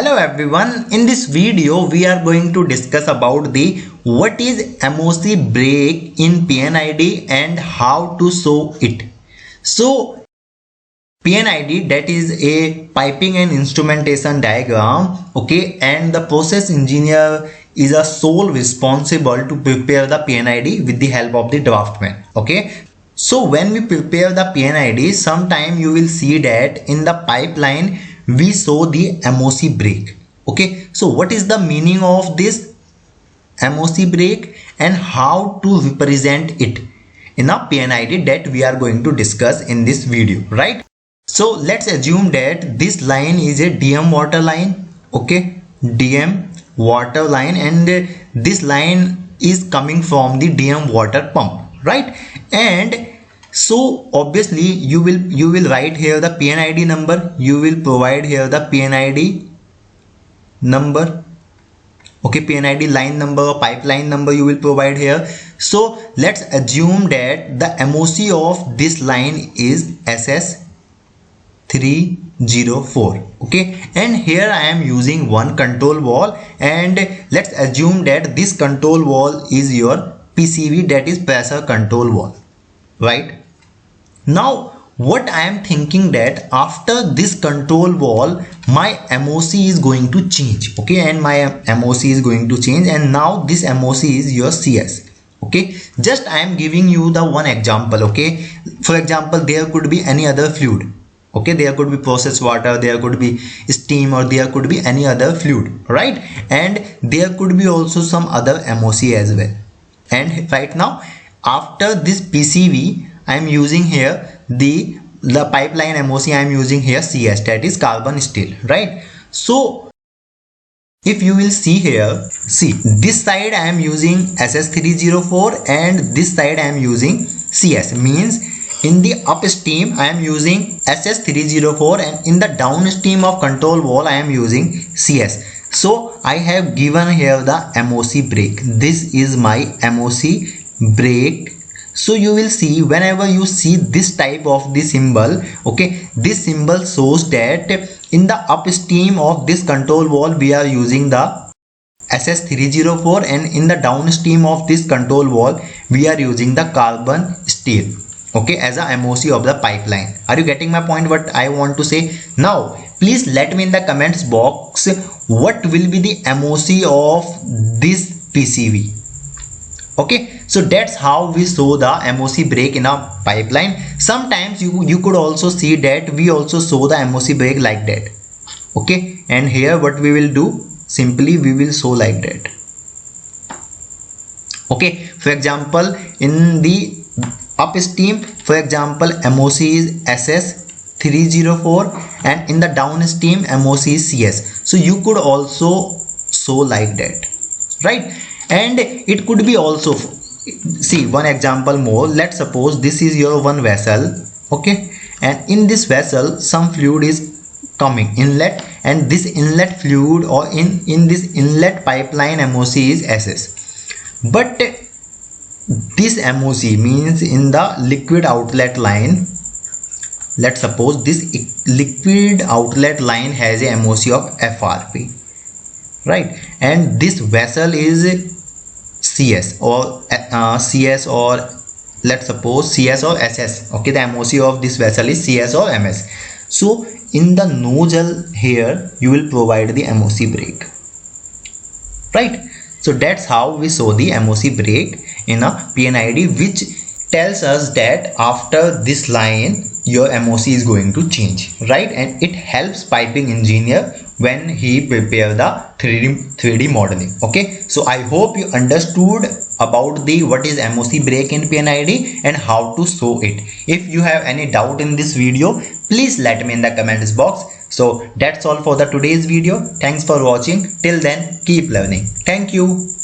Hello everyone, in this video we are going to discuss about the what is MOC break in PNID and how to show it. So PNID, that is a piping and instrumentation diagram, okay, and the process engineer is a sole responsible to prepare the PNID with the help of the draftman, okay. So when we prepare the PNID, sometime you will see that in the pipeline we show the MOC break, okay. So what is the meaning of this MOC break and how to represent it in a PNID, that we are going to discuss in this video, right? So let's assume that this line is a DM water line, okay, DM water line, and this line is coming from the DM water pump, right? And so obviously you will write here the PNID number, you will provide here the PNID number, okay, PNID line number or pipeline number you will provide here. So let's assume that the MOC of this line is SS304, okay, and here I am using one control wall, and let's assume that this control wall is your PCV, that is pressure control wall, right? Now what I am thinking that after this control wall my MOC is going to change, okay, and my MOC is going to change, and now this MOC is your CS, okay. Just I am giving you the one example, okay. For example, there could be any other fluid, okay, there could be processed water, there could be steam, or there could be any other fluid, right? And there could be also some other MOC as well. And right now after this PCV I am using here the pipeline MOC, I am using here CS, that is carbon steel, right? So if you will see here, see this side I am using SS304 and this side I am using CS, means in the upstream I am using SS304 and in the downstream of control wall I am using CS. So I have given here the MOC break. This is my MOC break. So you will see whenever you see this type of the symbol, okay, this symbol shows that in the upstream of this control wall we are using the SS304 and in the downstream of this control wall we are using the carbon steel, okay, as a MOC of the pipeline. Are you getting my point, what I want to say? Now please let me in the comments box what will be the MOC of this PCV, okay. So that's how we show the MOC break in a pipeline. Sometimes you could also see that we also show the MOC break like that, okay, and here what we will do, simply we will show like that, okay. For example, in the upstream, for example, MOC is SS304 and in the downstream MOC is CS. So you could also show like that, right? And it could be also, see one example more. Let's suppose this is your one vessel, okay, and in this vessel some fluid is coming inlet, and this inlet fluid or in this inlet pipeline MOC is SS, but this MOC means in the liquid outlet line, let's suppose this liquid outlet line has a MOC of FRP, right, and this vessel is CS or CS, or let's suppose CS or SS, okay, the MOC of this vessel is CS or MS. So in the nozzle here you will provide the MOC break, right? So that's how we show the MOC break in a PNID, which tells us that after this line your MOC is going to change, right? And it helps piping engineer when he prepare the 3D modeling, okay. So I hope you understood about the what is MOC break in PNID and how to show it. If you have any doubt in this video, please let me in the comments box. So that's all for the today's video. Thanks for watching. Till then, keep learning. Thank you.